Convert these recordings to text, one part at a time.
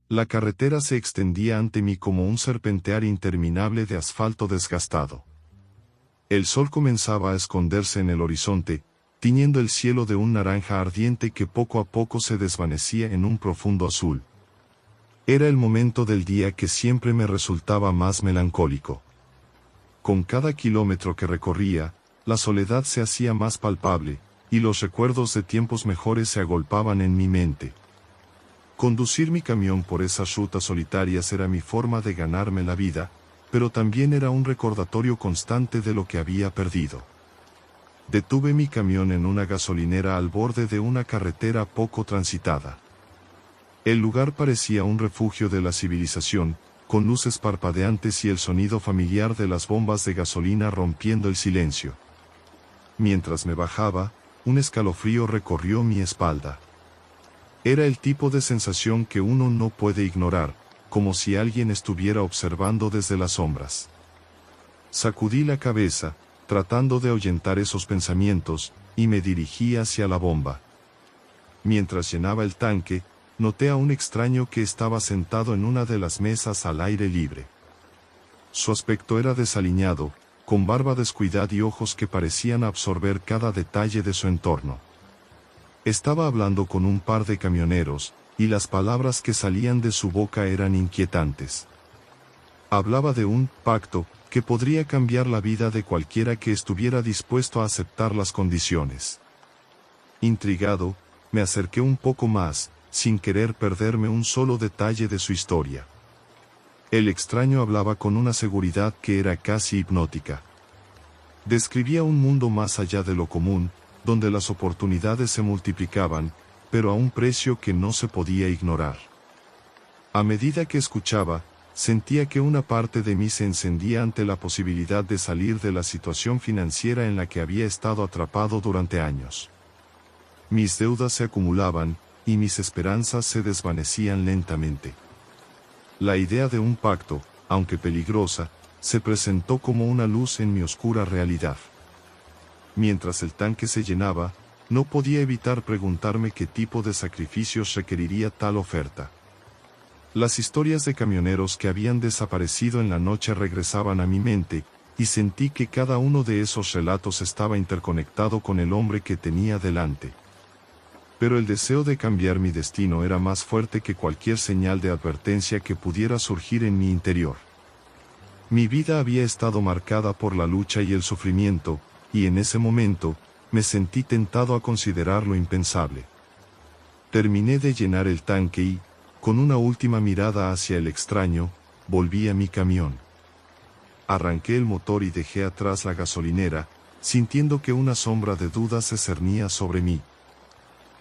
La carretera se extendía ante mí como un serpentear interminable de asfalto desgastado. El sol comenzaba a esconderse en el horizonte, tiñendo el cielo de un naranja ardiente que poco a poco se desvanecía en un profundo azul. Era el momento del día que siempre me resultaba más melancólico. Con cada kilómetro que recorría, la soledad se hacía más palpable, y los recuerdos de tiempos mejores se agolpaban en mi mente. Conducir mi camión por esas rutas solitarias era mi forma de ganarme la vida, pero también era un recordatorio constante de lo que había perdido. Detuve mi camión en una gasolinera al borde de una carretera poco transitada. El lugar parecía un refugio de la civilización, con luces parpadeantes y el sonido familiar de las bombas de gasolina rompiendo el silencio. Mientras me bajaba, un escalofrío recorrió mi espalda. Era el tipo de sensación que uno no puede ignorar, como si alguien estuviera observando desde las sombras. Sacudí la cabeza, tratando de ahuyentar esos pensamientos, y me dirigí hacia la bomba. Mientras llenaba el tanque, noté a un extraño que estaba sentado en una de las mesas al aire libre. Su aspecto era desaliñado, con barba descuidada y ojos que parecían absorber cada detalle de su entorno. Estaba hablando con un par de camioneros, y las palabras que salían de su boca eran inquietantes. Hablaba de un pacto que podría cambiar la vida de cualquiera que estuviera dispuesto a aceptar las condiciones. Intrigado, me acerqué un poco más, sin querer perderme un solo detalle de su historia. El extraño hablaba con una seguridad que era casi hipnótica. Describía un mundo más allá de lo común, donde las oportunidades se multiplicaban, pero a un precio que no se podía ignorar. A medida que escuchaba, sentía que una parte de mí se encendía ante la posibilidad de salir de la situación financiera en la que había estado atrapado durante años. Mis deudas se acumulaban, y mis esperanzas se desvanecían lentamente. La idea de un pacto, aunque peligrosa, se presentó como una luz en mi oscura realidad. Mientras el tanque se llenaba, no podía evitar preguntarme qué tipo de sacrificios requeriría tal oferta. Las historias de camioneros que habían desaparecido en la noche regresaban a mi mente, y sentí que cada uno de esos relatos estaba interconectado con el hombre que tenía delante. Pero el deseo de cambiar mi destino era más fuerte que cualquier señal de advertencia que pudiera surgir en mi interior. Mi vida había estado marcada por la lucha y el sufrimiento, y en ese momento, me sentí tentado a considerar lo impensable. Terminé de llenar el tanque y, con una última mirada hacia el extraño, volví a mi camión. Arranqué el motor y dejé atrás la gasolinera, sintiendo que una sombra de duda se cernía sobre mí.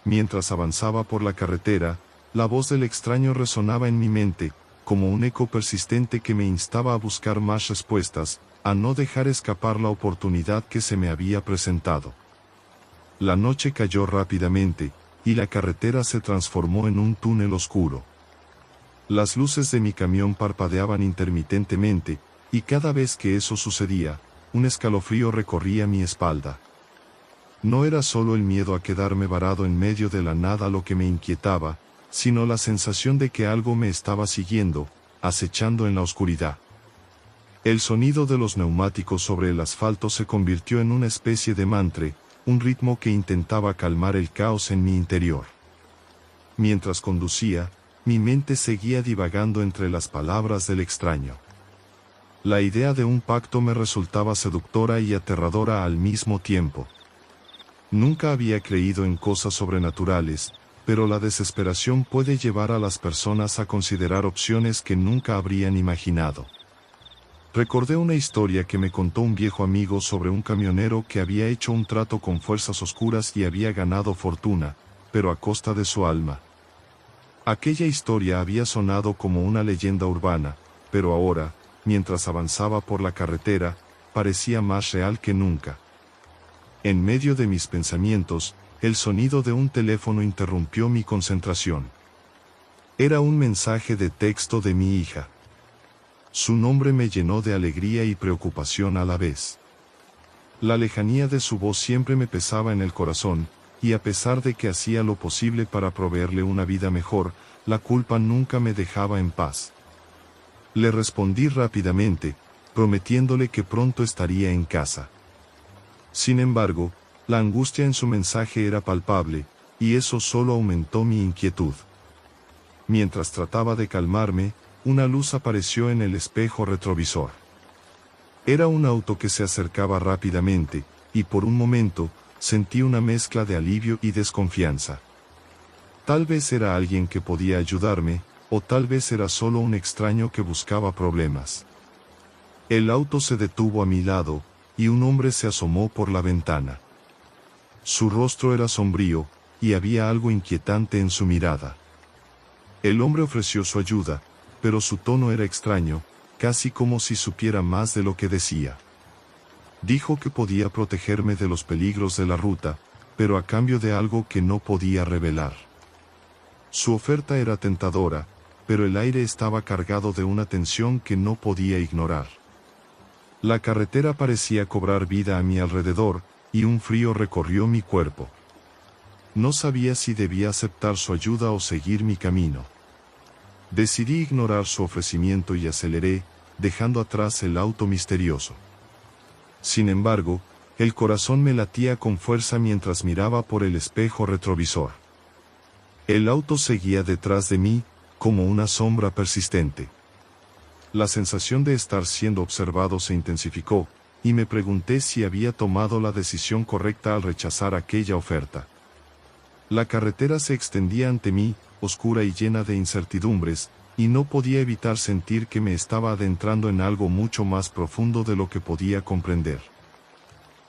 Mientras avanzaba por la carretera, la voz del extraño resonaba en mi mente, como un eco persistente que me instaba a buscar más respuestas, a no dejar escapar la oportunidad que se me había presentado. La noche cayó rápidamente, y la carretera se transformó en un túnel oscuro. Las luces de mi camión parpadeaban intermitentemente, y cada vez que eso sucedía, un escalofrío recorría mi espalda. No era solo el miedo a quedarme varado en medio de la nada lo que me inquietaba, sino la sensación de que algo me estaba siguiendo, acechando en la oscuridad. El sonido de los neumáticos sobre el asfalto se convirtió en una especie de mantra, un ritmo que intentaba calmar el caos en mi interior. Mientras conducía, mi mente seguía divagando entre las palabras del extraño. La idea de un pacto me resultaba seductora y aterradora al mismo tiempo. Nunca había creído en cosas sobrenaturales, pero la desesperación puede llevar a las personas a considerar opciones que nunca habrían imaginado. Recordé una historia que me contó un viejo amigo sobre un camionero que había hecho un trato con fuerzas oscuras y había ganado fortuna, pero a costa de su alma. Aquella historia había sonado como una leyenda urbana, pero ahora, mientras avanzaba por la carretera, parecía más real que nunca. En medio de mis pensamientos, el sonido de un teléfono interrumpió mi concentración. Era un mensaje de texto de mi hija. Su nombre me llenó de alegría y preocupación a la vez. La lejanía de su voz siempre me pesaba en el corazón, y a pesar de que hacía lo posible para proveerle una vida mejor, la culpa nunca me dejaba en paz. Le respondí rápidamente, prometiéndole que pronto estaría en casa. Sin embargo, la angustia en su mensaje era palpable, y eso solo aumentó mi inquietud. Mientras trataba de calmarme, una luz apareció en el espejo retrovisor. Era un auto que se acercaba rápidamente, y por un momento, sentí una mezcla de alivio y desconfianza. Tal vez era alguien que podía ayudarme, o tal vez era solo un extraño que buscaba problemas. El auto se detuvo a mi lado, y un hombre se asomó por la ventana. Su rostro era sombrío, y había algo inquietante en su mirada. El hombre ofreció su ayuda, pero su tono era extraño, casi como si supiera más de lo que decía. Dijo que podía protegerme de los peligros de la ruta, pero a cambio de algo que no podía revelar. Su oferta era tentadora, pero el aire estaba cargado de una tensión que no podía ignorar. La carretera parecía cobrar vida a mi alrededor, y un frío recorrió mi cuerpo. No sabía si debía aceptar su ayuda o seguir mi camino. Decidí ignorar su ofrecimiento y aceleré, dejando atrás el auto misterioso. Sin embargo, el corazón me latía con fuerza mientras miraba por el espejo retrovisor. El auto seguía detrás de mí, como una sombra persistente. La sensación de estar siendo observado se intensificó, y me pregunté si había tomado la decisión correcta al rechazar aquella oferta. La carretera se extendía ante mí, oscura y llena de incertidumbres, y no podía evitar sentir que me estaba adentrando en algo mucho más profundo de lo que podía comprender.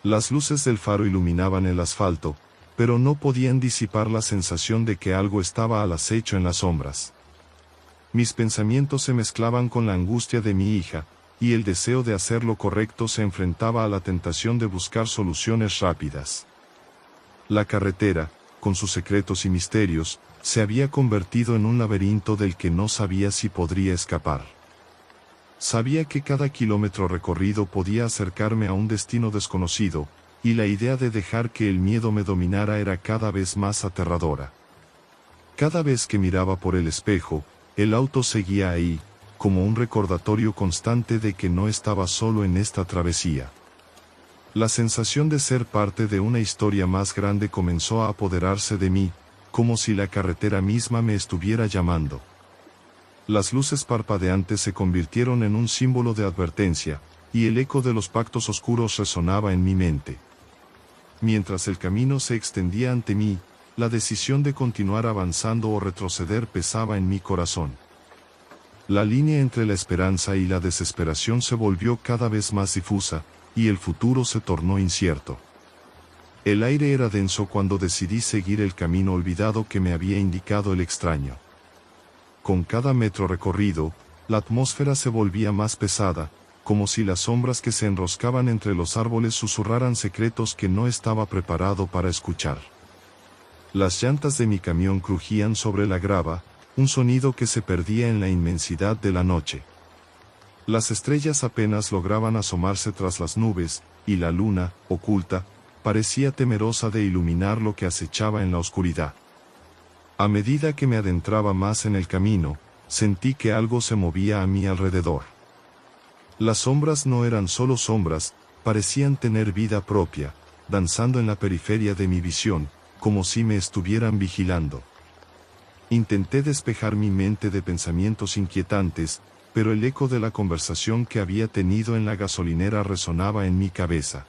Las luces del faro iluminaban el asfalto, pero no podían disipar la sensación de que algo estaba al acecho en las sombras. Mis pensamientos se mezclaban con la angustia de mi hija, y el deseo de hacer lo correcto se enfrentaba a la tentación de buscar soluciones rápidas. La carretera, con sus secretos y misterios, se había convertido en un laberinto del que no sabía si podría escapar. Sabía que cada kilómetro recorrido podía acercarme a un destino desconocido, y la idea de dejar que el miedo me dominara era cada vez más aterradora. Cada vez que miraba por el espejo, el auto seguía ahí, como un recordatorio constante de que no estaba solo en esta travesía. La sensación de ser parte de una historia más grande comenzó a apoderarse de mí, como si la carretera misma me estuviera llamando. Las luces parpadeantes se convirtieron en un símbolo de advertencia, y el eco de los pactos oscuros resonaba en mi mente. Mientras el camino se extendía ante mí, la decisión de continuar avanzando o retroceder pesaba en mi corazón. La línea entre la esperanza y la desesperación se volvió cada vez más difusa, y el futuro se tornó incierto. El aire era denso cuando decidí seguir el camino olvidado que me había indicado el extraño. Con cada metro recorrido, la atmósfera se volvía más pesada, como si las sombras que se enroscaban entre los árboles susurraran secretos que no estaba preparado para escuchar. Las llantas de mi camión crujían sobre la grava, un sonido que se perdía en la inmensidad de la noche. Las estrellas apenas lograban asomarse tras las nubes, y la luna, oculta, parecía temerosa de iluminar lo que acechaba en la oscuridad. A medida que me adentraba más en el camino, sentí que algo se movía a mi alrededor. Las sombras no eran solo sombras, parecían tener vida propia, danzando en la periferia de mi visión, como si me estuvieran vigilando. Intenté despejar mi mente de pensamientos inquietantes, pero el eco de la conversación que había tenido en la gasolinera resonaba en mi cabeza.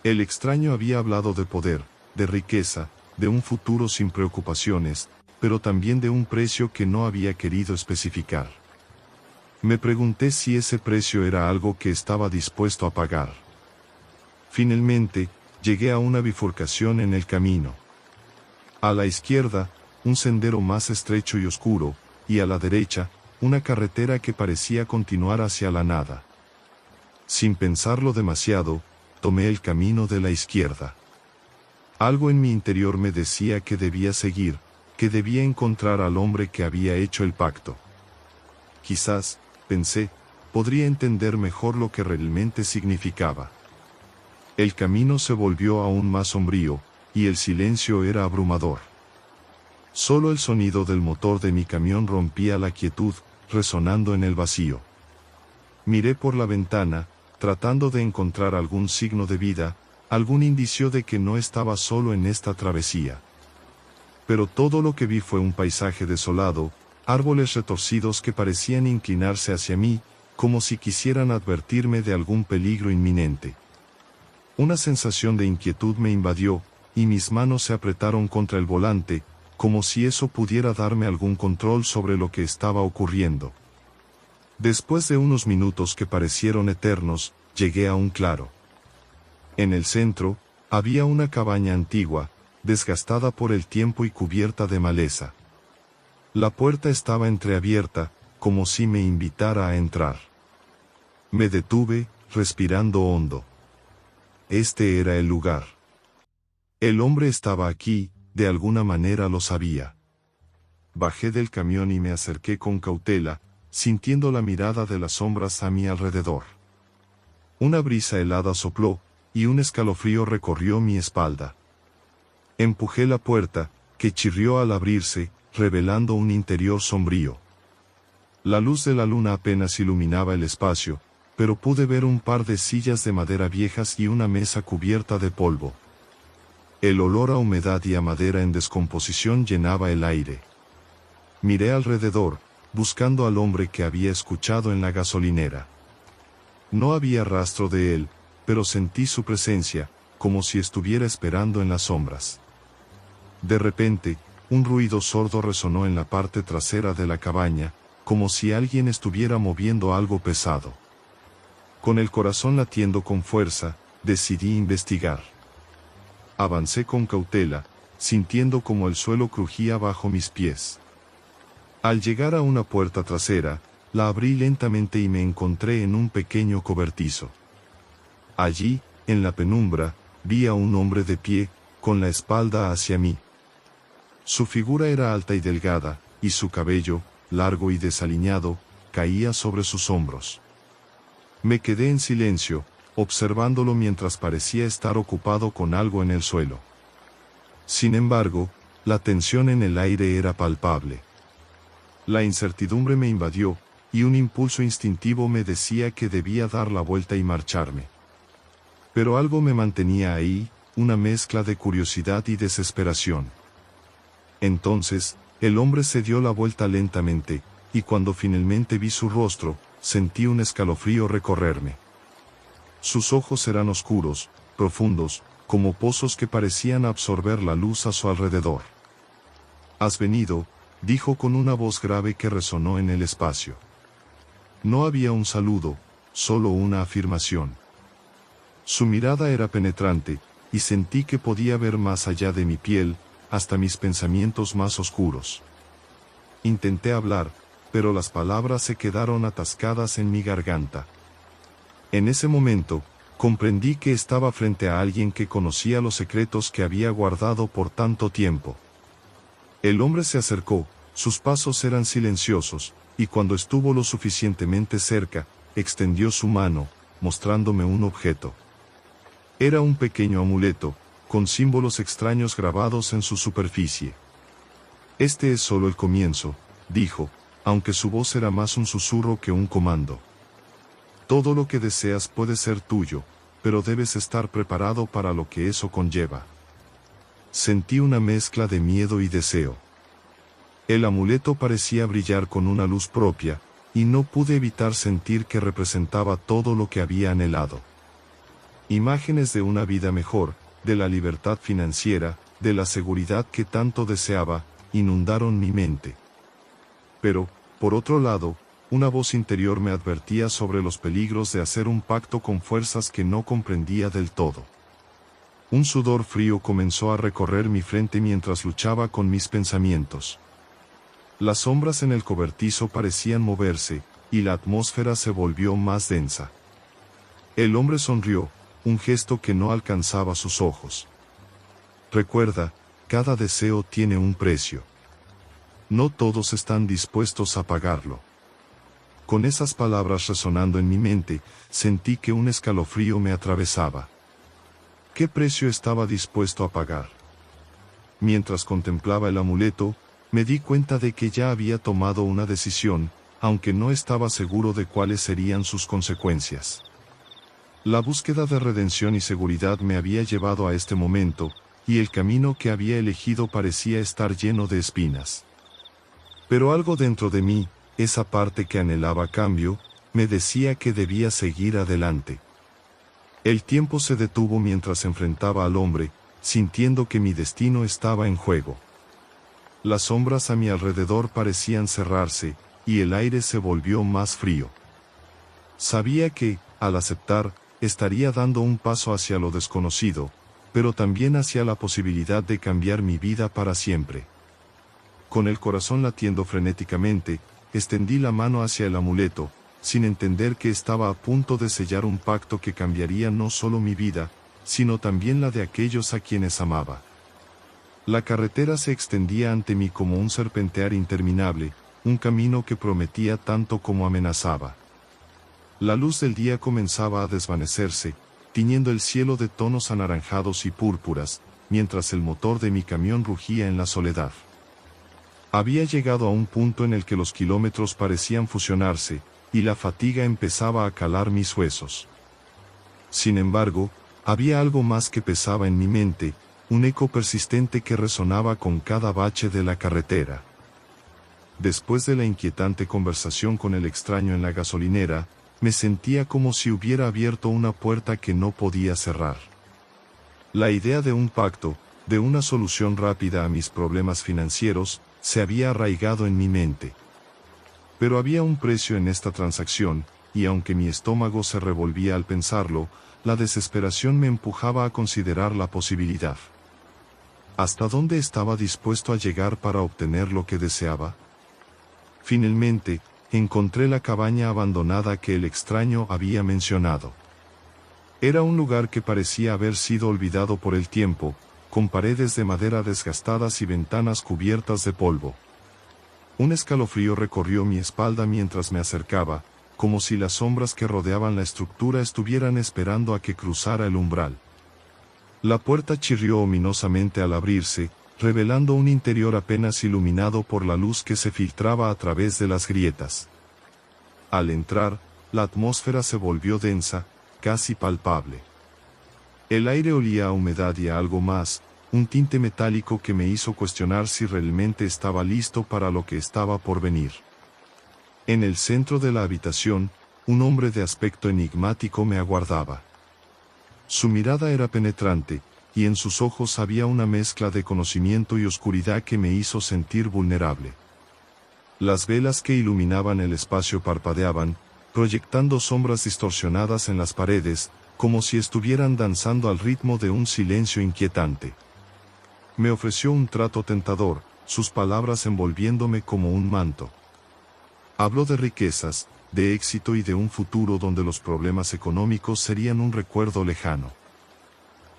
El extraño había hablado de poder, de riqueza, de un futuro sin preocupaciones, pero también de un precio que no había querido especificar. Me pregunté si ese precio era algo que estaba dispuesto a pagar. Finalmente, llegué a una bifurcación en el camino. A la izquierda, un sendero más estrecho y oscuro, y a la derecha, una carretera que parecía continuar hacia la nada. Sin pensarlo demasiado, tomé el camino de la izquierda. Algo en mi interior me decía que debía seguir, que debía encontrar al hombre que había hecho el pacto. Quizás, pensé, podría entender mejor lo que realmente significaba. El camino se volvió aún más sombrío, y el silencio era abrumador. Solo el sonido del motor de mi camión rompía la quietud, resonando en el vacío. Miré por la ventana, tratando de encontrar algún signo de vida, algún indicio de que no estaba solo en esta travesía. Pero todo lo que vi fue un paisaje desolado, árboles retorcidos que parecían inclinarse hacia mí, como si quisieran advertirme de algún peligro inminente. Una sensación de inquietud me invadió, y mis manos se apretaron contra el volante, como si eso pudiera darme algún control sobre lo que estaba ocurriendo. Después de unos minutos que parecieron eternos, llegué a un claro. En el centro, había una cabaña antigua, desgastada por el tiempo y cubierta de maleza. La puerta estaba entreabierta, como si me invitara a entrar. Me detuve, respirando hondo. Este era el lugar. El hombre estaba aquí, de alguna manera lo sabía. Bajé del camión y me acerqué con cautela, sintiendo la mirada de las sombras a mi alrededor. Una brisa helada sopló, y un escalofrío recorrió mi espalda. Empujé la puerta, que chirrió al abrirse, revelando un interior sombrío. La luz de la luna apenas iluminaba el espacio, pero pude ver un par de sillas de madera viejas y una mesa cubierta de polvo. El olor a humedad y a madera en descomposición llenaba el aire. Miré alrededor, buscando al hombre que había escuchado en la gasolinera. No había rastro de él, pero sentí su presencia, como si estuviera esperando en las sombras. De repente, un ruido sordo resonó en la parte trasera de la cabaña, como si alguien estuviera moviendo algo pesado. Con el corazón latiendo con fuerza, decidí investigar. Avancé con cautela, sintiendo como el suelo crujía bajo mis pies. Al llegar a una puerta trasera, la abrí lentamente y me encontré en un pequeño cobertizo. Allí, en la penumbra, vi a un hombre de pie, con la espalda hacia mí. Su figura era alta y delgada, y su cabello, largo y desaliñado, caía sobre sus hombros. Me quedé en silencio, observándolo mientras parecía estar ocupado con algo en el suelo. Sin embargo, la tensión en el aire era palpable. La incertidumbre me invadió, y un impulso instintivo me decía que debía dar la vuelta y marcharme. Pero algo me mantenía ahí, una mezcla de curiosidad y desesperación. Entonces, el hombre se dio la vuelta lentamente, y cuando finalmente vi su rostro, sentí un escalofrío recorrerme. Sus ojos eran oscuros, profundos, como pozos que parecían absorber la luz a su alrededor. «Has venido», dijo con una voz grave que resonó en el espacio. No había un saludo, solo una afirmación. Su mirada era penetrante, y sentí que podía ver más allá de mi piel, hasta mis pensamientos más oscuros. Intenté hablar, pero las palabras se quedaron atascadas en mi garganta. En ese momento, comprendí que estaba frente a alguien que conocía los secretos que había guardado por tanto tiempo. El hombre se acercó, sus pasos eran silenciosos, y cuando estuvo lo suficientemente cerca, extendió su mano, mostrándome un objeto. Era un pequeño amuleto, con símbolos extraños grabados en su superficie. «Este es solo el comienzo», dijo, aunque su voz era más un susurro que un comando. «Todo lo que deseas puede ser tuyo, pero debes estar preparado para lo que eso conlleva». Sentí una mezcla de miedo y deseo. El amuleto parecía brillar con una luz propia, y no pude evitar sentir que representaba todo lo que había anhelado. Imágenes de una vida mejor, de la libertad financiera, de la seguridad que tanto deseaba, inundaron mi mente. Pero, por otro lado, una voz interior me advertía sobre los peligros de hacer un pacto con fuerzas que no comprendía del todo. Un sudor frío comenzó a recorrer mi frente mientras luchaba con mis pensamientos. Las sombras en el cobertizo parecían moverse, y la atmósfera se volvió más densa. El hombre sonrió, un gesto que no alcanzaba sus ojos. «Recuerda, cada deseo tiene un precio. No todos están dispuestos a pagarlo». Con esas palabras resonando en mi mente, sentí que un escalofrío me atravesaba. ¿Qué precio estaba dispuesto a pagar? Mientras contemplaba el amuleto, me di cuenta de que ya había tomado una decisión, aunque no estaba seguro de cuáles serían sus consecuencias. La búsqueda de redención y seguridad me había llevado a este momento, y el camino que había elegido parecía estar lleno de espinas. Pero algo dentro de mí, esa parte que anhelaba cambio, me decía que debía seguir adelante. El tiempo se detuvo mientras enfrentaba al hombre, sintiendo que mi destino estaba en juego. Las sombras a mi alrededor parecían cerrarse, y el aire se volvió más frío. Sabía que, al aceptar, estaría dando un paso hacia lo desconocido, pero también hacia la posibilidad de cambiar mi vida para siempre. Con el corazón latiendo frenéticamente, extendí la mano hacia el amuleto, sin entender que estaba a punto de sellar un pacto que cambiaría no solo mi vida, sino también la de aquellos a quienes amaba. La carretera se extendía ante mí como un serpentear interminable, un camino que prometía tanto como amenazaba. La luz del día comenzaba a desvanecerse, tiñendo el cielo de tonos anaranjados y púrpuras, mientras el motor de mi camión rugía en la soledad. Había llegado a un punto en el que los kilómetros parecían fusionarse, y la fatiga empezaba a calar mis huesos. Sin embargo, había algo más que pesaba en mi mente, un eco persistente que resonaba con cada bache de la carretera. Después de la inquietante conversación con el extraño en la gasolinera, me sentía como si hubiera abierto una puerta que no podía cerrar. La idea de un pacto, de una solución rápida a mis problemas financieros, se había arraigado en mi mente. Pero había un precio en esta transacción, y aunque mi estómago se revolvía al pensarlo, la desesperación me empujaba a considerar la posibilidad. ¿Hasta dónde estaba dispuesto a llegar para obtener lo que deseaba? Finalmente, encontré la cabaña abandonada que el extraño había mencionado. Era un lugar que parecía haber sido olvidado por el tiempo, con paredes de madera desgastadas y ventanas cubiertas de polvo. Un escalofrío recorrió mi espalda mientras me acercaba, como si las sombras que rodeaban la estructura estuvieran esperando a que cruzara el umbral. La puerta chirrió ominosamente al abrirse, revelando un interior apenas iluminado por la luz que se filtraba a través de las grietas. Al entrar, la atmósfera se volvió densa, casi palpable. El aire olía a humedad y a algo más, un tinte metálico que me hizo cuestionar si realmente estaba listo para lo que estaba por venir. En el centro de la habitación, un hombre de aspecto enigmático me aguardaba. Su mirada era penetrante, y en sus ojos había una mezcla de conocimiento y oscuridad que me hizo sentir vulnerable. Las velas que iluminaban el espacio parpadeaban, proyectando sombras distorsionadas en las paredes, como si estuvieran danzando al ritmo de un silencio inquietante. Me ofreció un trato tentador, sus palabras envolviéndome como un manto. Habló de riquezas, de éxito y de un futuro donde los problemas económicos serían un recuerdo lejano.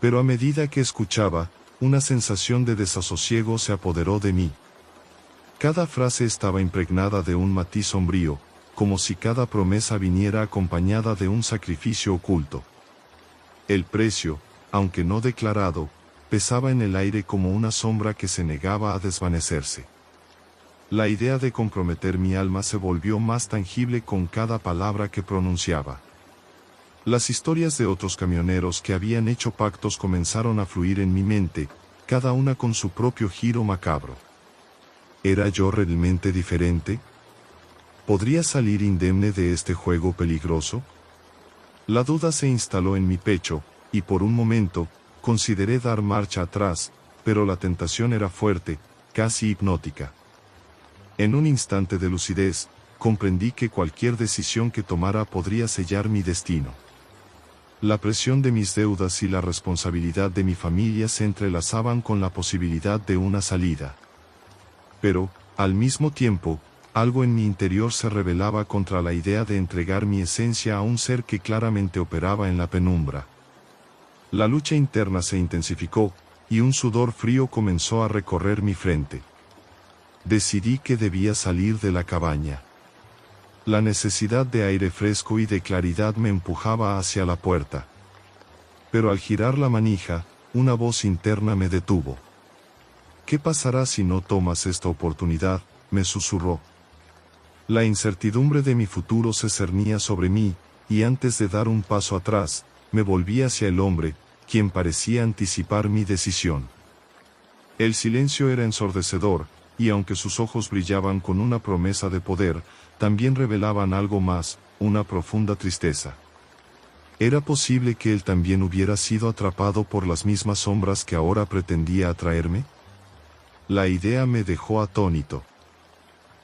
Pero a medida que escuchaba, una sensación de desasosiego se apoderó de mí. Cada frase estaba impregnada de un matiz sombrío, como si cada promesa viniera acompañada de un sacrificio oculto. El precio, aunque no declarado, pesaba en el aire como una sombra que se negaba a desvanecerse. La idea de comprometer mi alma se volvió más tangible con cada palabra que pronunciaba. Las historias de otros camioneros que habían hecho pactos comenzaron a fluir en mi mente, cada una con su propio giro macabro. ¿Era yo realmente diferente? ¿Podría salir indemne de este juego peligroso? La duda se instaló en mi pecho, y por un momento, consideré dar marcha atrás, pero la tentación era fuerte, casi hipnótica. En un instante de lucidez, comprendí que cualquier decisión que tomara podría sellar mi destino. La presión de mis deudas y la responsabilidad de mi familia se entrelazaban con la posibilidad de una salida. Pero, al mismo tiempo, algo en mi interior se rebelaba contra la idea de entregar mi esencia a un ser que claramente operaba en la penumbra. La lucha interna se intensificó, y un sudor frío comenzó a recorrer mi frente. Decidí que debía salir de la cabaña. La necesidad de aire fresco y de claridad me empujaba hacia la puerta. Pero al girar la manija, una voz interna me detuvo. ¿Qué pasará si no tomas esta oportunidad?, me susurró. La incertidumbre de mi futuro se cernía sobre mí, y antes de dar un paso atrás, me volví hacia el hombre, quien parecía anticipar mi decisión. El silencio era ensordecedor, y aunque sus ojos brillaban con una promesa de poder, también revelaban algo más, una profunda tristeza. ¿Era posible que él también hubiera sido atrapado por las mismas sombras que ahora pretendía atraerme? La idea me dejó atónito.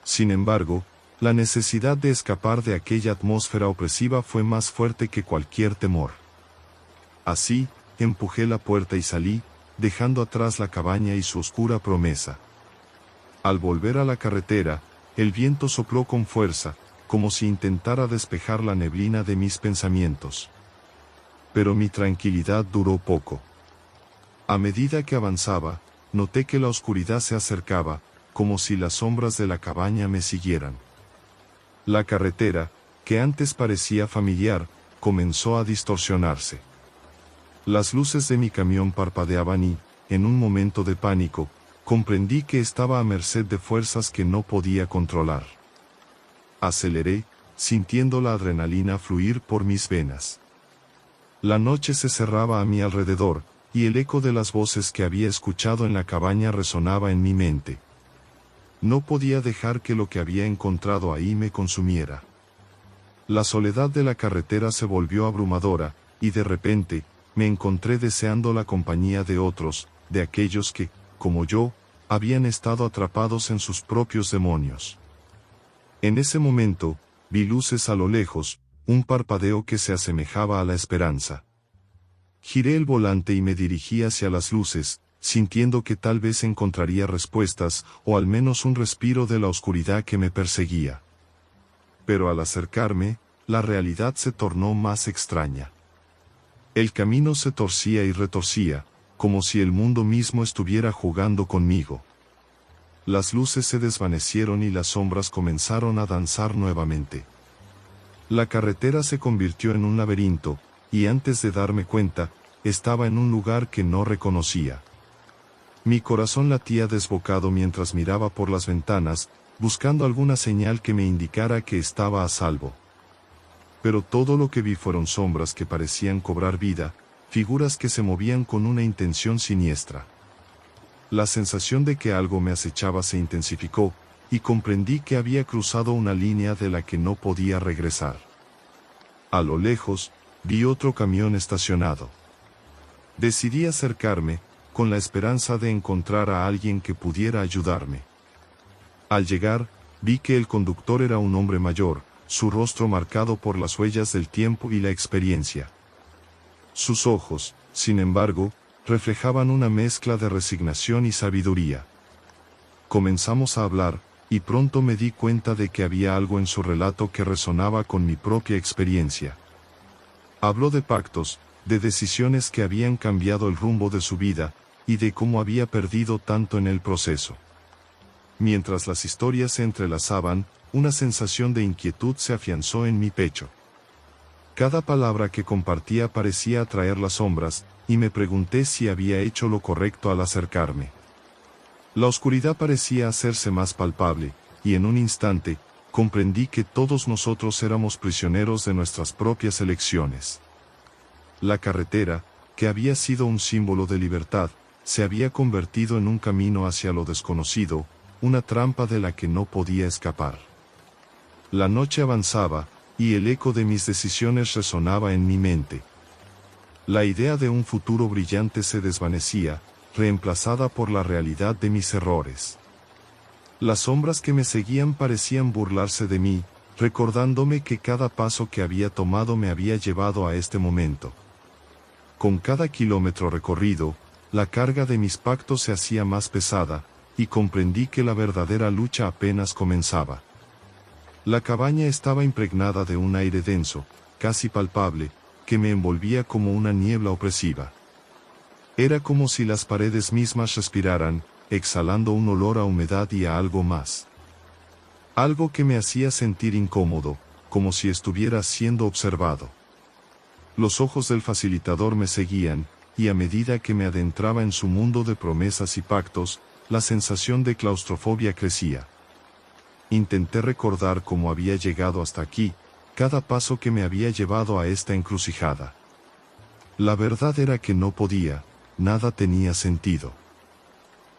Sin embargo, la necesidad de escapar de aquella atmósfera opresiva fue más fuerte que cualquier temor. Así, empujé la puerta y salí, dejando atrás la cabaña y su oscura promesa. Al volver a la carretera, el viento sopló con fuerza, como si intentara despejar la neblina de mis pensamientos. Pero mi tranquilidad duró poco. A medida que avanzaba, noté que la oscuridad se acercaba, como si las sombras de la cabaña me siguieran. La carretera, que antes parecía familiar, comenzó a distorsionarse. Las luces de mi camión parpadeaban y, en un momento de pánico, comprendí que estaba a merced de fuerzas que no podía controlar. Aceleré, sintiendo la adrenalina fluir por mis venas. La noche se cerraba a mi alrededor, y el eco de las voces que había escuchado en la cabaña resonaba en mi mente. No podía dejar que lo que había encontrado ahí me consumiera. La soledad de la carretera se volvió abrumadora, y de repente, me encontré deseando la compañía de otros, de aquellos que, como yo, habían estado atrapados en sus propios demonios. En ese momento, vi luces a lo lejos, un parpadeo que se asemejaba a la esperanza. Giré el volante y me dirigí hacia las luces, sintiendo que tal vez encontraría respuestas, o al menos un respiro de la oscuridad que me perseguía. Pero al acercarme, la realidad se tornó más extraña. El camino se torcía y retorcía, como si el mundo mismo estuviera jugando conmigo. Las luces se desvanecieron y las sombras comenzaron a danzar nuevamente. La carretera se convirtió en un laberinto, y antes de darme cuenta, estaba en un lugar que no reconocía. Mi corazón latía desbocado mientras miraba por las ventanas, buscando alguna señal que me indicara que estaba a salvo. Pero todo lo que vi fueron sombras que parecían cobrar vida, figuras que se movían con una intención siniestra. La sensación de que algo me acechaba se intensificó, y comprendí que había cruzado una línea de la que no podía regresar. A lo lejos, vi otro camión estacionado. Decidí acercarme, con la esperanza de encontrar a alguien que pudiera ayudarme. Al llegar, vi que el conductor era un hombre mayor, su rostro marcado por las huellas del tiempo y la experiencia. Sus ojos, sin embargo, reflejaban una mezcla de resignación y sabiduría. Comenzamos a hablar, y pronto me di cuenta de que había algo en su relato que resonaba con mi propia experiencia. Habló de pactos, de decisiones que habían cambiado el rumbo de su vida, y de cómo había perdido tanto en el proceso. Mientras las historias se entrelazaban, una sensación de inquietud se afianzó en mi pecho. Cada palabra que compartía parecía atraer las sombras, y me pregunté si había hecho lo correcto al acercarme. La oscuridad parecía hacerse más palpable, y en un instante, comprendí que todos nosotros éramos prisioneros de nuestras propias elecciones. La carretera, que había sido un símbolo de libertad, se había convertido en un camino hacia lo desconocido, una trampa de la que no podía escapar. La noche avanzaba, y el eco de mis decisiones resonaba en mi mente. La idea de un futuro brillante se desvanecía, reemplazada por la realidad de mis errores. Las sombras que me seguían parecían burlarse de mí, recordándome que cada paso que había tomado me había llevado a este momento. Con cada kilómetro recorrido, la carga de mis pactos se hacía más pesada, y comprendí que la verdadera lucha apenas comenzaba. La cabaña estaba impregnada de un aire denso, casi palpable, que me envolvía como una niebla opresiva. Era como si las paredes mismas respiraran, exhalando un olor a humedad y a algo más. Algo que me hacía sentir incómodo, como si estuviera siendo observado. Los ojos del facilitador me seguían, y a medida que me adentraba en su mundo de promesas y pactos, la sensación de claustrofobia crecía. Intenté recordar cómo había llegado hasta aquí, cada paso que me había llevado a esta encrucijada. La verdad era que no podía, nada tenía sentido.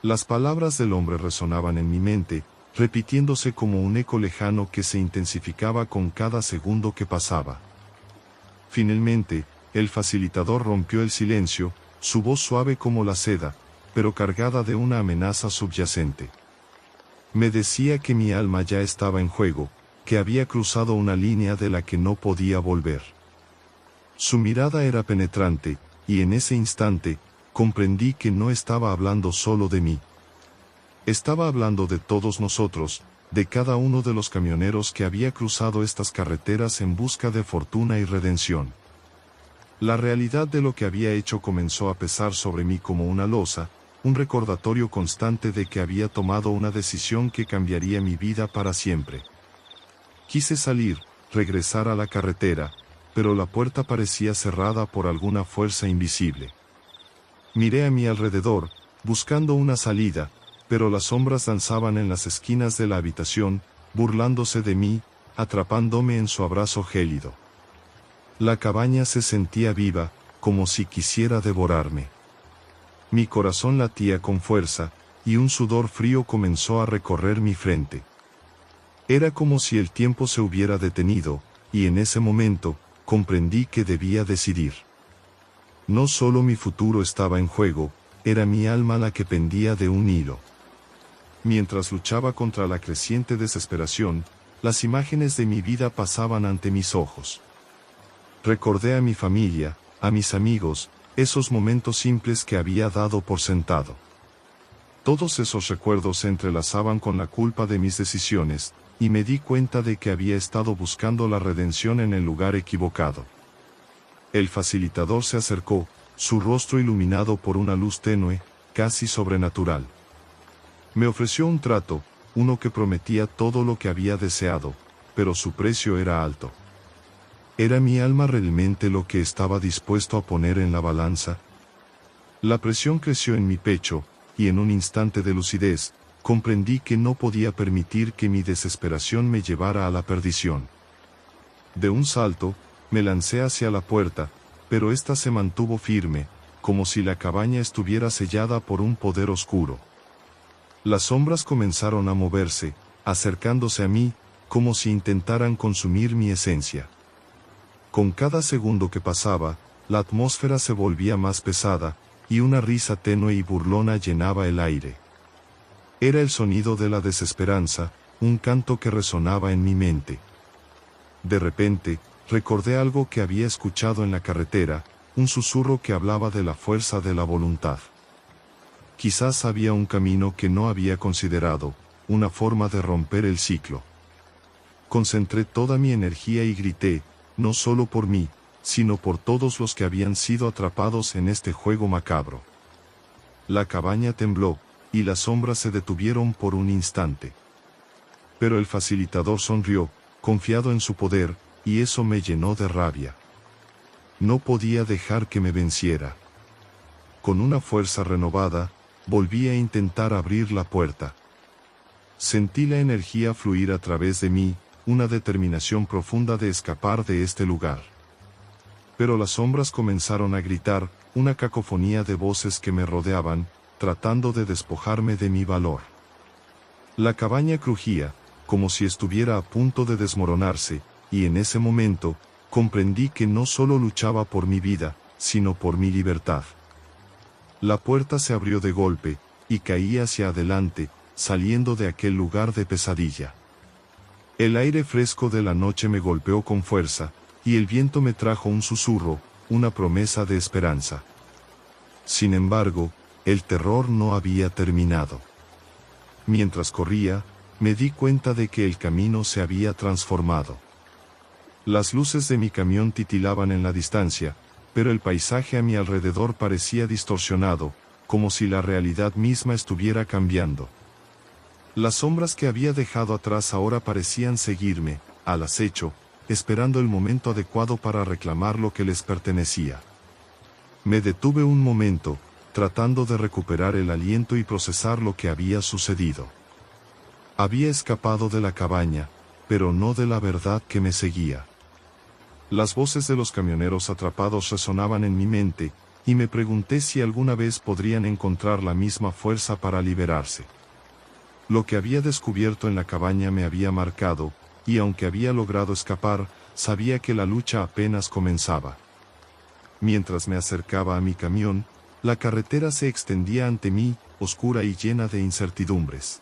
Las palabras del hombre resonaban en mi mente, repitiéndose como un eco lejano que se intensificaba con cada segundo que pasaba. Finalmente, el facilitador rompió el silencio, su voz suave como la seda, pero cargada de una amenaza subyacente. Me decía que mi alma ya estaba en juego, que había cruzado una línea de la que no podía volver. Su mirada era penetrante, y en ese instante, comprendí que no estaba hablando solo de mí. Estaba hablando de todos nosotros, de cada uno de los camioneros que había cruzado estas carreteras en busca de fortuna y redención. La realidad de lo que había hecho comenzó a pesar sobre mí como una losa, un recordatorio constante de que había tomado una decisión que cambiaría mi vida para siempre. Quise salir, regresar a la carretera, pero la puerta parecía cerrada por alguna fuerza invisible. Miré a mi alrededor, buscando una salida, pero las sombras danzaban en las esquinas de la habitación, burlándose de mí, atrapándome en su abrazo gélido. La cabaña se sentía viva, como si quisiera devorarme. Mi corazón latía con fuerza, y un sudor frío comenzó a recorrer mi frente. Era como si el tiempo se hubiera detenido, y en ese momento, comprendí que debía decidir. No solo mi futuro estaba en juego, era mi alma la que pendía de un hilo. Mientras luchaba contra la creciente desesperación, las imágenes de mi vida pasaban ante mis ojos. Recordé a mi familia, a mis amigos, esos momentos simples que había dado por sentado. Todos esos recuerdos se entrelazaban con la culpa de mis decisiones, y me di cuenta de que había estado buscando la redención en el lugar equivocado. El facilitador se acercó, su rostro iluminado por una luz tenue, casi sobrenatural. Me ofreció un trato, uno que prometía todo lo que había deseado, pero su precio era alto. ¿Era mi alma realmente lo que estaba dispuesto a poner en la balanza? La presión creció en mi pecho, y en un instante de lucidez, comprendí que no podía permitir que mi desesperación me llevara a la perdición. De un salto, me lancé hacia la puerta, pero ésta se mantuvo firme, como si la cabaña estuviera sellada por un poder oscuro. Las sombras comenzaron a moverse, acercándose a mí, como si intentaran consumir mi esencia. Con cada segundo que pasaba, la atmósfera se volvía más pesada, y una risa tenue y burlona llenaba el aire. Era el sonido de la desesperanza, un canto que resonaba en mi mente. De repente, recordé algo que había escuchado en la carretera, un susurro que hablaba de la fuerza de la voluntad. Quizás había un camino que no había considerado, una forma de romper el ciclo. Concentré toda mi energía y grité, no solo por mí, sino por todos los que habían sido atrapados en este juego macabro. La cabaña tembló, y las sombras se detuvieron por un instante. Pero el facilitador sonrió, confiado en su poder, y eso me llenó de rabia. No podía dejar que me venciera. Con una fuerza renovada, volví a intentar abrir la puerta. Sentí la energía fluir a través de mí, una determinación profunda de escapar de este lugar. Pero las sombras comenzaron a gritar, una cacofonía de voces que me rodeaban, tratando de despojarme de mi valor. La cabaña crujía, como si estuviera a punto de desmoronarse, y en ese momento, comprendí que no solo luchaba por mi vida, sino por mi libertad. La puerta se abrió de golpe, y caí hacia adelante, saliendo de aquel lugar de pesadilla. El aire fresco de la noche me golpeó con fuerza, y el viento me trajo un susurro, una promesa de esperanza. Sin embargo, el terror no había terminado. Mientras corría, me di cuenta de que el camino se había transformado. Las luces de mi camión titilaban en la distancia, pero el paisaje a mi alrededor parecía distorsionado, como si la realidad misma estuviera cambiando. Las sombras que había dejado atrás ahora parecían seguirme, al acecho, esperando el momento adecuado para reclamar lo que les pertenecía. Me detuve un momento, tratando de recuperar el aliento y procesar lo que había sucedido. Había escapado de la cabaña, pero no de la verdad que me seguía. Las voces de los camioneros atrapados resonaban en mi mente, y me pregunté si alguna vez podrían encontrar la misma fuerza para liberarse. Lo que había descubierto en la cabaña me había marcado, y aunque había logrado escapar, sabía que la lucha apenas comenzaba. Mientras me acercaba a mi camión, la carretera se extendía ante mí, oscura y llena de incertidumbres.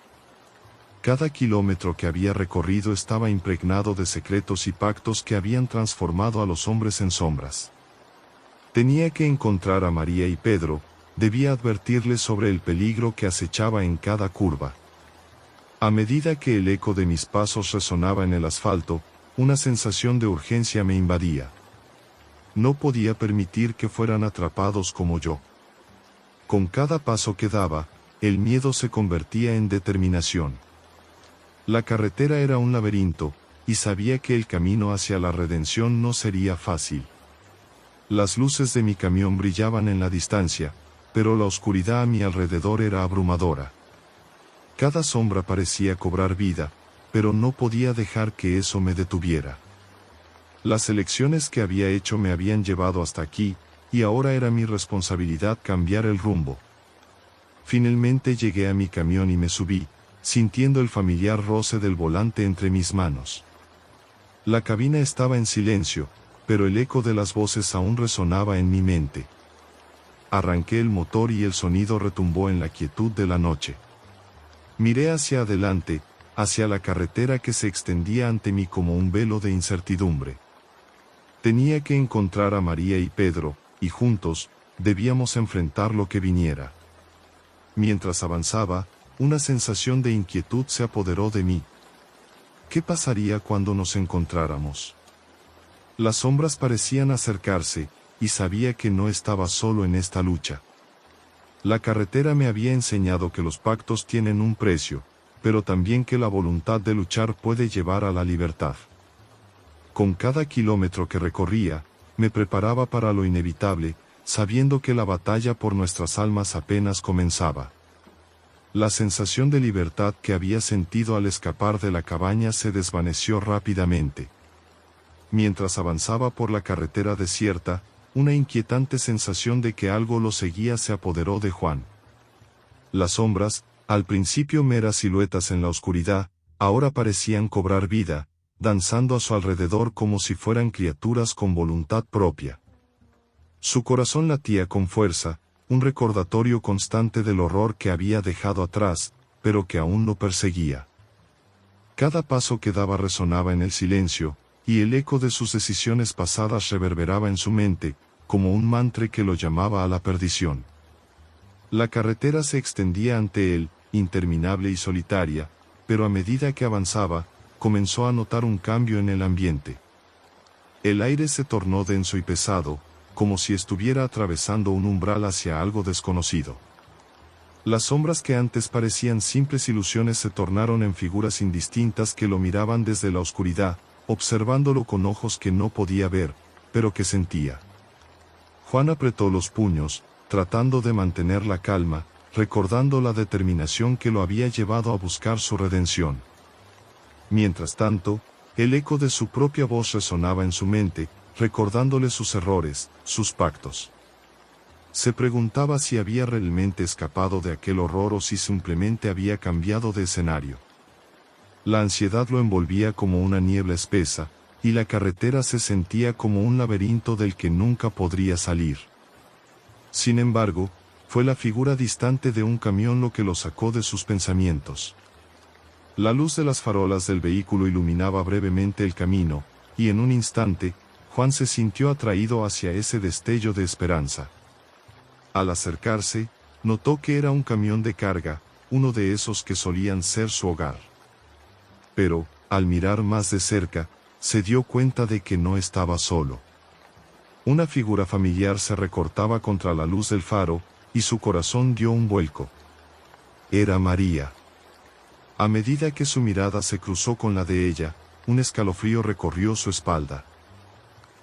Cada kilómetro que había recorrido estaba impregnado de secretos y pactos que habían transformado a los hombres en sombras. Tenía que encontrar a María y Pedro, debía advertirles sobre el peligro que acechaba en cada curva. A medida que el eco de mis pasos resonaba en el asfalto, una sensación de urgencia me invadía. No podía permitir que fueran atrapados como yo. Con cada paso que daba, el miedo se convertía en determinación. La carretera era un laberinto, y sabía que el camino hacia la redención no sería fácil. Las luces de mi camión brillaban en la distancia, pero la oscuridad a mi alrededor era abrumadora. Cada sombra parecía cobrar vida, pero no podía dejar que eso me detuviera. Las elecciones que había hecho me habían llevado hasta aquí, y ahora era mi responsabilidad cambiar el rumbo. Finalmente llegué a mi camión y me subí, sintiendo el familiar roce del volante entre mis manos. La cabina estaba en silencio, pero el eco de las voces aún resonaba en mi mente. Arranqué el motor y el sonido retumbó en la quietud de la noche. Miré hacia adelante, hacia la carretera que se extendía ante mí como un velo de incertidumbre. Tenía que encontrar a María y Pedro, y juntos, debíamos enfrentar lo que viniera. Mientras avanzaba, una sensación de inquietud se apoderó de mí. ¿Qué pasaría cuando nos encontráramos? Las sombras parecían acercarse, y sabía que no estaba solo en esta lucha. La carretera me había enseñado que los pactos tienen un precio, pero también que la voluntad de luchar puede llevar a la libertad. Con cada kilómetro que recorría, me preparaba para lo inevitable, sabiendo que la batalla por nuestras almas apenas comenzaba. La sensación de libertad que había sentido al escapar de la cabaña se desvaneció rápidamente. Mientras avanzaba por la carretera desierta, una inquietante sensación de que algo lo seguía se apoderó de Juan. Las sombras, al principio meras siluetas en la oscuridad, ahora parecían cobrar vida, danzando a su alrededor como si fueran criaturas con voluntad propia. Su corazón latía con fuerza, un recordatorio constante del horror que había dejado atrás, pero que aún lo perseguía. Cada paso que daba resonaba en el silencio, y el eco de sus decisiones pasadas reverberaba en su mente, como un mantra que lo llamaba a la perdición. La carretera se extendía ante él, interminable y solitaria, pero a medida que avanzaba, comenzó a notar un cambio en el ambiente. El aire se tornó denso y pesado, como si estuviera atravesando un umbral hacia algo desconocido. Las sombras que antes parecían simples ilusiones se tornaron en figuras indistintas que lo miraban desde la oscuridad, observándolo con ojos que no podía ver, pero que sentía. Juan apretó los puños, tratando de mantener la calma, recordando la determinación que lo había llevado a buscar su redención. Mientras tanto, el eco de su propia voz resonaba en su mente, recordándole sus errores, sus pactos. Se preguntaba si había realmente escapado de aquel horror o si simplemente había cambiado de escenario. La ansiedad lo envolvía como una niebla espesa, y la carretera se sentía como un laberinto del que nunca podría salir. Sin embargo, fue la figura distante de un camión lo que lo sacó de sus pensamientos. La luz de las farolas del vehículo iluminaba brevemente el camino, y en un instante, Juan se sintió atraído hacia ese destello de esperanza. Al acercarse, notó que era un camión de carga, uno de esos que solían ser su hogar. Pero, al mirar más de cerca, se dio cuenta de que no estaba solo. Una figura familiar se recortaba contra la luz del faro, y su corazón dio un vuelco. Era María. A medida que su mirada se cruzó con la de ella, un escalofrío recorrió su espalda.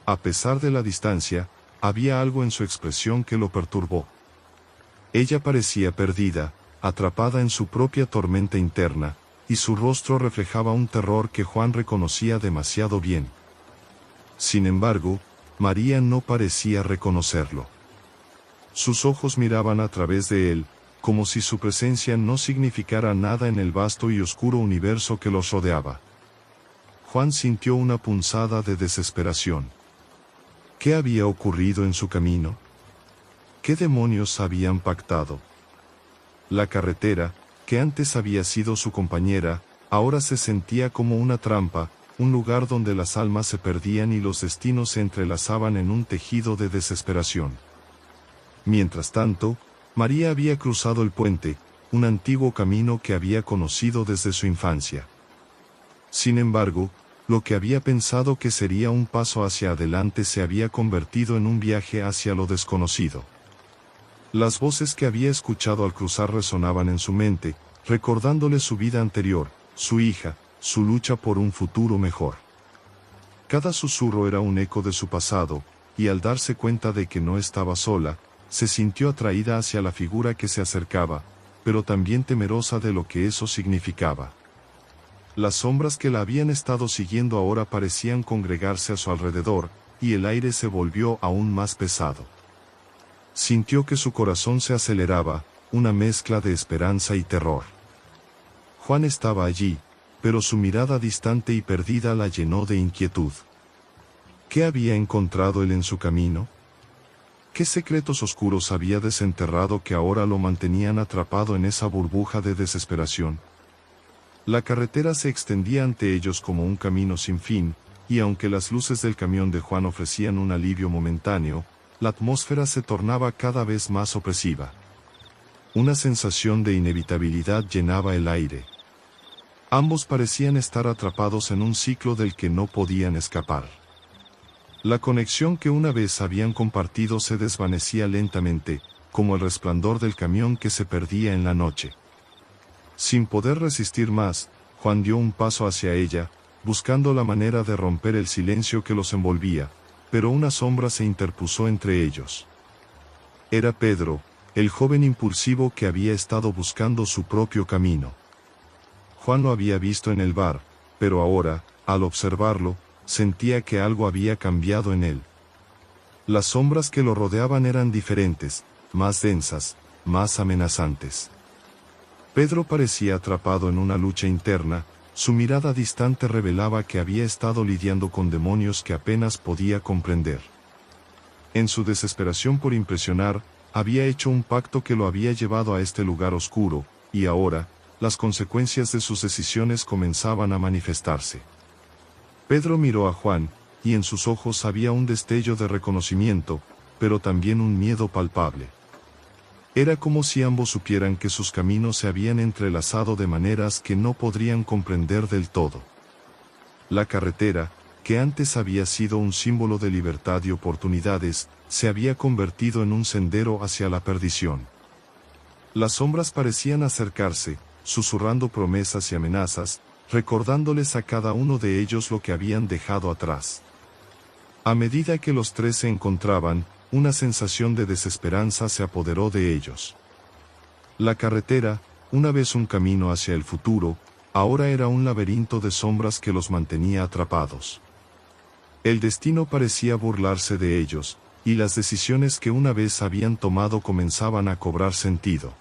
A pesar de la distancia, había algo en su expresión que lo perturbó. Ella parecía perdida, atrapada en su propia tormenta interna, y su rostro reflejaba un terror que Juan reconocía demasiado bien. Sin embargo, María no parecía reconocerlo. Sus ojos miraban a través de él, como si su presencia no significara nada en el vasto y oscuro universo que los rodeaba. Juan sintió una punzada de desesperación. ¿Qué había ocurrido en su camino? ¿Qué demonios habían pactado? La carretera, que antes había sido su compañera, ahora se sentía como una trampa, un lugar donde las almas se perdían y los destinos se entrelazaban en un tejido de desesperación. Mientras tanto, María había cruzado el puente, un antiguo camino que había conocido desde su infancia. Sin embargo, lo que había pensado que sería un paso hacia adelante se había convertido en un viaje hacia lo desconocido. Las voces que había escuchado al cruzar resonaban en su mente, recordándole su vida anterior, su hija, su lucha por un futuro mejor. Cada susurro era un eco de su pasado, y al darse cuenta de que no estaba sola, se sintió atraída hacia la figura que se acercaba, pero también temerosa de lo que eso significaba. Las sombras que la habían estado siguiendo ahora parecían congregarse a su alrededor, y el aire se volvió aún más pesado. Sintió que su corazón se aceleraba, una mezcla de esperanza y terror. Juan estaba allí, pero su mirada distante y perdida la llenó de inquietud. ¿Qué había encontrado él en su camino? ¿Qué secretos oscuros había desenterrado que ahora lo mantenían atrapado en esa burbuja de desesperación? La carretera se extendía ante ellos como un camino sin fin, y aunque las luces del camión de Juan ofrecían un alivio momentáneo, la atmósfera se tornaba cada vez más opresiva. Una sensación de inevitabilidad llenaba el aire. Ambos parecían estar atrapados en un ciclo del que no podían escapar. La conexión que una vez habían compartido se desvanecía lentamente, como el resplandor del camión que se perdía en la noche. Sin poder resistir más, Juan dio un paso hacia ella, buscando la manera de romper el silencio que los envolvía, pero una sombra se interpuso entre ellos. Era Pedro, el joven impulsivo que había estado buscando su propio camino. Juan lo había visto en el bar, pero ahora, al observarlo, sentía que algo había cambiado en él. Las sombras que lo rodeaban eran diferentes, más densas, más amenazantes. Pedro parecía atrapado en una lucha interna, su mirada distante revelaba que había estado lidiando con demonios que apenas podía comprender. En su desesperación por impresionar, había hecho un pacto que lo había llevado a este lugar oscuro, y ahora, las consecuencias de sus decisiones comenzaban a manifestarse. Pedro miró a Juan, y en sus ojos había un destello de reconocimiento, pero también un miedo palpable. Era como si ambos supieran que sus caminos se habían entrelazado de maneras que no podrían comprender del todo. La carretera, que antes había sido un símbolo de libertad y oportunidades, se había convertido en un sendero hacia la perdición. Las sombras parecían acercarse, susurrando promesas y amenazas, recordándoles a cada uno de ellos lo que habían dejado atrás. A medida que los tres se encontraban, una sensación de desesperanza se apoderó de ellos. La carretera, una vez un camino hacia el futuro, ahora era un laberinto de sombras que los mantenía atrapados. El destino parecía burlarse de ellos, y las decisiones que una vez habían tomado comenzaban a cobrar sentido.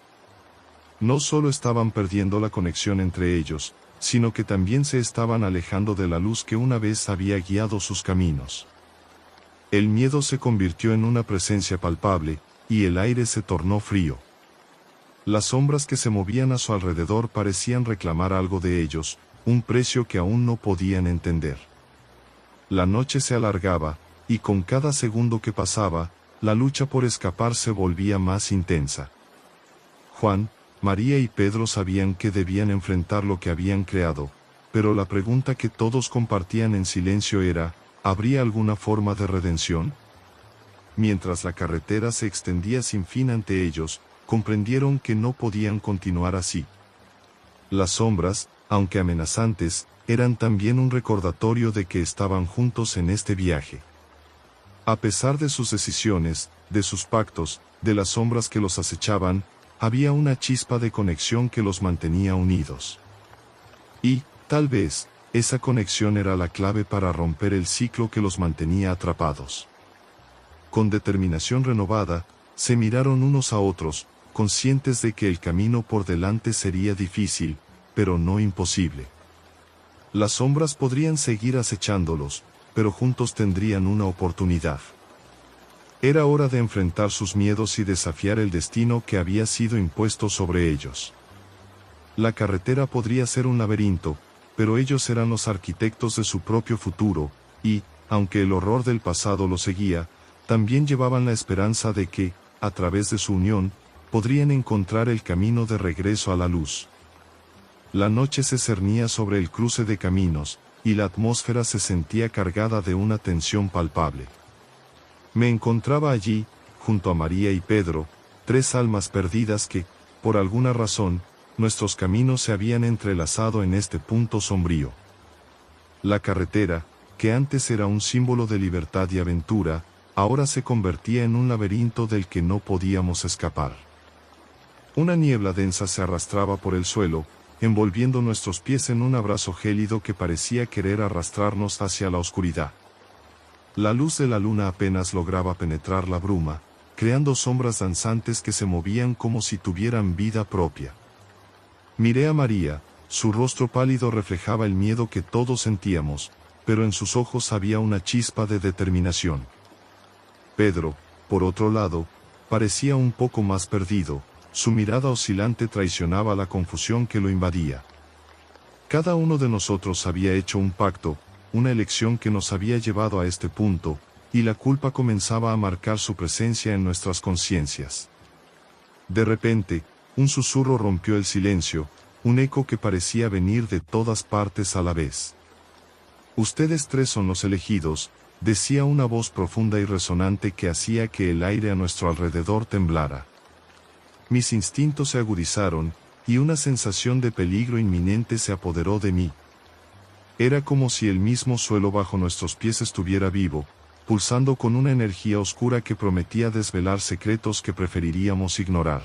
No solo estaban perdiendo la conexión entre ellos, sino que también se estaban alejando de la luz que una vez había guiado sus caminos. El miedo se convirtió en una presencia palpable, y el aire se tornó frío. Las sombras que se movían a su alrededor parecían reclamar algo de ellos, un precio que aún no podían entender. La noche se alargaba, y con cada segundo que pasaba, la lucha por escapar se volvía más intensa. Juan, María y Pedro sabían que debían enfrentar lo que habían creado, pero la pregunta que todos compartían en silencio era, ¿habría alguna forma de redención? Mientras la carretera se extendía sin fin ante ellos, comprendieron que no podían continuar así. Las sombras, aunque amenazantes, eran también un recordatorio de que estaban juntos en este viaje. A pesar de sus decisiones, de sus pactos, de las sombras que los acechaban, había una chispa de conexión que los mantenía unidos. Y, tal vez, esa conexión era la clave para romper el ciclo que los mantenía atrapados. Con determinación renovada, se miraron unos a otros, conscientes de que el camino por delante sería difícil, pero no imposible. Las sombras podrían seguir acechándolos, pero juntos tendrían una oportunidad. Era hora de enfrentar sus miedos y desafiar el destino que había sido impuesto sobre ellos. La carretera podría ser un laberinto, pero ellos eran los arquitectos de su propio futuro, y, aunque el horror del pasado los seguía, también llevaban la esperanza de que, a través de su unión, podrían encontrar el camino de regreso a la luz. La noche se cernía sobre el cruce de caminos, y la atmósfera se sentía cargada de una tensión palpable. Me encontraba allí, junto a María y Pedro, tres almas perdidas que, por alguna razón, nuestros caminos se habían entrelazado en este punto sombrío. La carretera, que antes era un símbolo de libertad y aventura, ahora se convertía en un laberinto del que no podíamos escapar. Una niebla densa se arrastraba por el suelo, envolviendo nuestros pies en un abrazo gélido que parecía querer arrastrarnos hacia la oscuridad. La luz de la luna apenas lograba penetrar la bruma, creando sombras danzantes que se movían como si tuvieran vida propia. Miré a María, su rostro pálido reflejaba el miedo que todos sentíamos, pero en sus ojos había una chispa de determinación. Pedro, por otro lado, parecía un poco más perdido, su mirada oscilante traicionaba la confusión que lo invadía. Cada uno de nosotros había hecho un pacto, una elección que nos había llevado a este punto, y la culpa comenzaba a marcar su presencia en nuestras conciencias. De repente, un susurro rompió el silencio, un eco que parecía venir de todas partes a la vez. Ustedes tres son los elegidos, decía una voz profunda y resonante que hacía que el aire a nuestro alrededor temblara. Mis instintos se agudizaron, y una sensación de peligro inminente se apoderó de mí. Era como si el mismo suelo bajo nuestros pies estuviera vivo, pulsando con una energía oscura que prometía desvelar secretos que preferiríamos ignorar.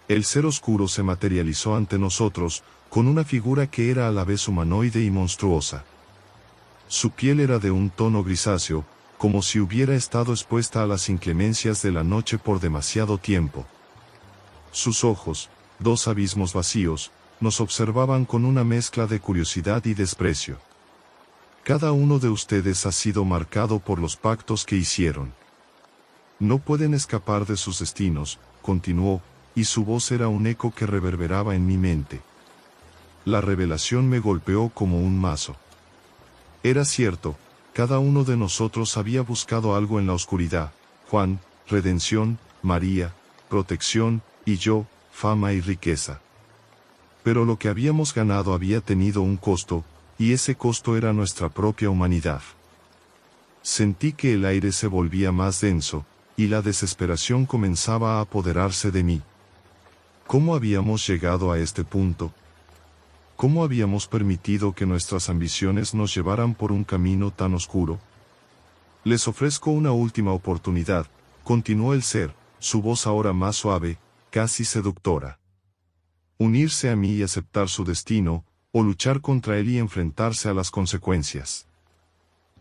El ser oscuro se materializó ante nosotros, con una figura que era a la vez humanoide y monstruosa. Su piel era de un tono grisáceo, como si hubiera estado expuesta a las inclemencias de la noche por demasiado tiempo. Sus ojos, dos abismos vacíos, nos observaban con una mezcla de curiosidad y desprecio. Cada uno de ustedes ha sido marcado por los pactos que hicieron. No pueden escapar de sus destinos, continuó, y su voz era un eco que reverberaba en mi mente. La revelación me golpeó como un mazo. Era cierto, cada uno de nosotros había buscado algo en la oscuridad: Juan, redención; María, protección; y yo, fama y riqueza. Pero lo que habíamos ganado había tenido un costo, y ese costo era nuestra propia humanidad. Sentí que el aire se volvía más denso, y la desesperación comenzaba a apoderarse de mí. ¿Cómo habíamos llegado a este punto? ¿Cómo habíamos permitido que nuestras ambiciones nos llevaran por un camino tan oscuro? Les ofrezco una última oportunidad, continuó el ser, su voz ahora más suave, casi seductora. Unirse a mí y aceptar su destino, o luchar contra él y enfrentarse a las consecuencias.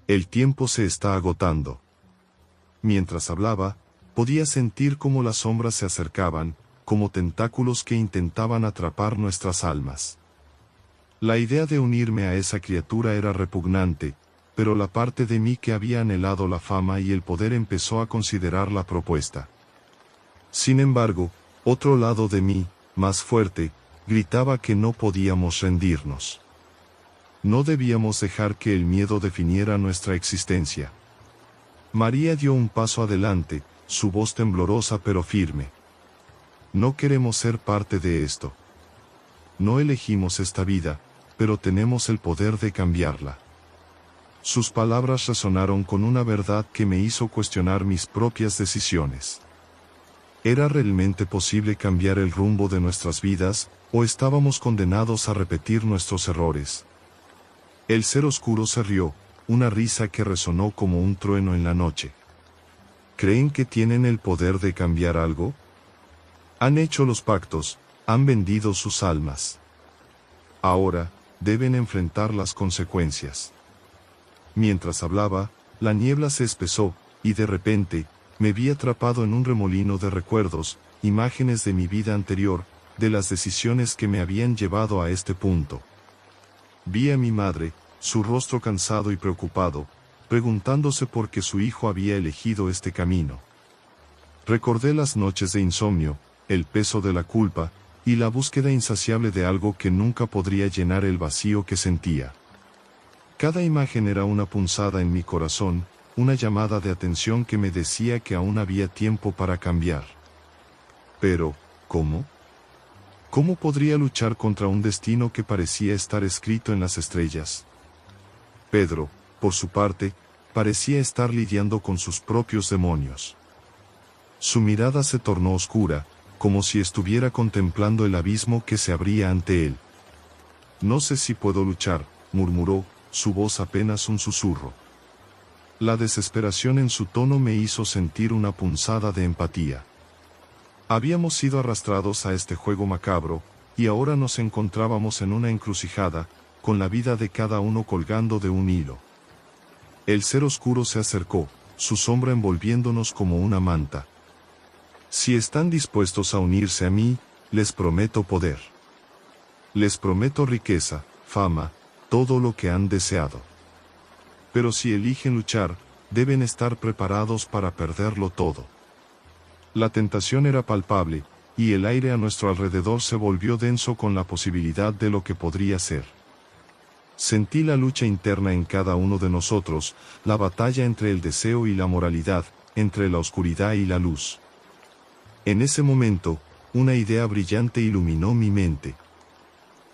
El tiempo se está agotando. Mientras hablaba, podía sentir cómo las sombras se acercaban, como tentáculos que intentaban atrapar nuestras almas. La idea de unirme a esa criatura era repugnante, pero la parte de mí que había anhelado la fama y el poder empezó a considerar la propuesta. Sin embargo, otro lado de mí, más fuerte, gritaba que no podíamos rendirnos. No debíamos dejar que el miedo definiera nuestra existencia. María dio un paso adelante, su voz temblorosa pero firme. No queremos ser parte de esto. No elegimos esta vida, pero tenemos el poder de cambiarla. Sus palabras resonaron con una verdad que me hizo cuestionar mis propias decisiones. ¿Era realmente posible cambiar el rumbo de nuestras vidas, o estábamos condenados a repetir nuestros errores? El ser oscuro se rió, una risa que resonó como un trueno en la noche. ¿Creen que tienen el poder de cambiar algo? Han hecho los pactos, han vendido sus almas. Ahora, deben enfrentar las consecuencias. Mientras hablaba, la niebla se espesó, y de repente, me vi atrapado en un remolino de recuerdos, imágenes de mi vida anterior, de las decisiones que me habían llevado a este punto. Vi a mi madre, su rostro cansado y preocupado, preguntándose por qué su hijo había elegido este camino. Recordé las noches de insomnio, el peso de la culpa, y la búsqueda insaciable de algo que nunca podría llenar el vacío que sentía. Cada imagen era una punzada en mi corazón, una llamada de atención que me decía que aún había tiempo para cambiar. Pero, ¿cómo? ¿Cómo podría luchar contra un destino que parecía estar escrito en las estrellas? Pedro, por su parte, parecía estar lidiando con sus propios demonios. Su mirada se tornó oscura, como si estuviera contemplando el abismo que se abría ante él. No sé si puedo luchar, murmuró, su voz apenas un susurro. La desesperación en su tono me hizo sentir una punzada de empatía. Habíamos sido arrastrados a este juego macabro, y ahora nos encontrábamos en una encrucijada, con la vida de cada uno colgando de un hilo. El ser oscuro se acercó, su sombra envolviéndonos como una manta. Si están dispuestos a unirse a mí, les prometo poder. Les prometo riqueza, fama, todo lo que han deseado. Pero si eligen luchar, deben estar preparados para perderlo todo. La tentación era palpable, y el aire a nuestro alrededor se volvió denso con la posibilidad de lo que podría ser. Sentí la lucha interna en cada uno de nosotros, la batalla entre el deseo y la moralidad, entre la oscuridad y la luz. En ese momento, una idea brillante iluminó mi mente.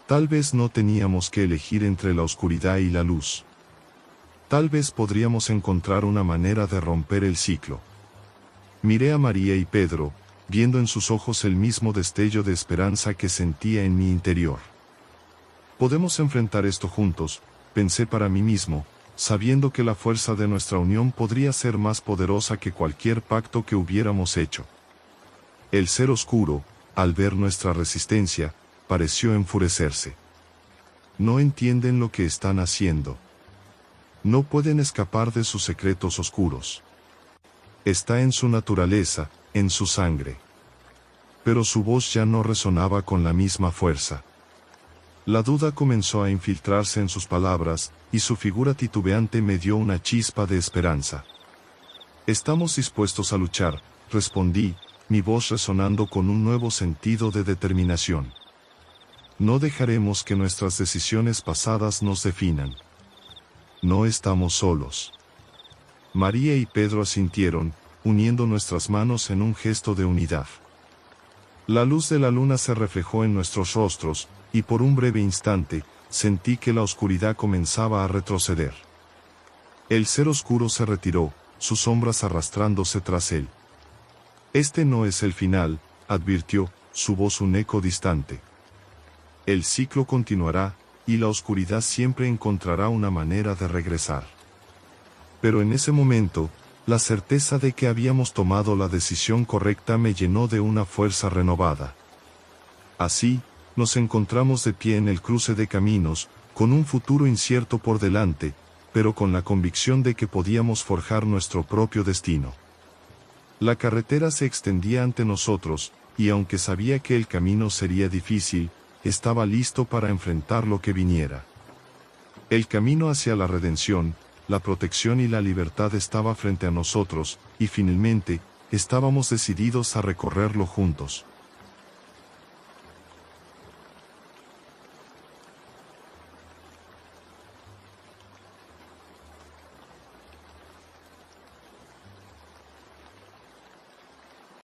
Tal vez no teníamos que elegir entre la oscuridad y la luz. Tal vez podríamos encontrar una manera de romper el ciclo. Miré a María y Pedro, viendo en sus ojos el mismo destello de esperanza que sentía en mi interior. Podemos enfrentar esto juntos, pensé para mí mismo, sabiendo que la fuerza de nuestra unión podría ser más poderosa que cualquier pacto que hubiéramos hecho. El ser oscuro, al ver nuestra resistencia, pareció enfurecerse. No entienden lo que están haciendo. No pueden escapar de sus secretos oscuros. Está en su naturaleza, en su sangre. Pero su voz ya no resonaba con la misma fuerza. La duda comenzó a infiltrarse en sus palabras, y su figura titubeante me dio una chispa de esperanza. Estamos dispuestos a luchar, respondí, mi voz resonando con un nuevo sentido de determinación. No dejaremos que nuestras decisiones pasadas nos definan. No estamos solos. María y Pedro asintieron, uniendo nuestras manos en un gesto de unidad. La luz de la luna se reflejó en nuestros rostros, y por un breve instante, sentí que la oscuridad comenzaba a retroceder. El ser oscuro se retiró, sus sombras arrastrándose tras él. Este no es el final, advirtió, su voz un eco distante. El ciclo continuará, y la oscuridad siempre encontrará una manera de regresar. Pero en ese momento, la certeza de que habíamos tomado la decisión correcta me llenó de una fuerza renovada. Así, nos encontramos de pie en el cruce de caminos, con un futuro incierto por delante, pero con la convicción de que podíamos forjar nuestro propio destino. La carretera se extendía ante nosotros, y aunque sabía que el camino sería difícil, estaba listo para enfrentar lo que viniera. El camino hacia la redención, la protección y la libertad estaba frente a nosotros, y finalmente, estábamos decididos a recorrerlo juntos.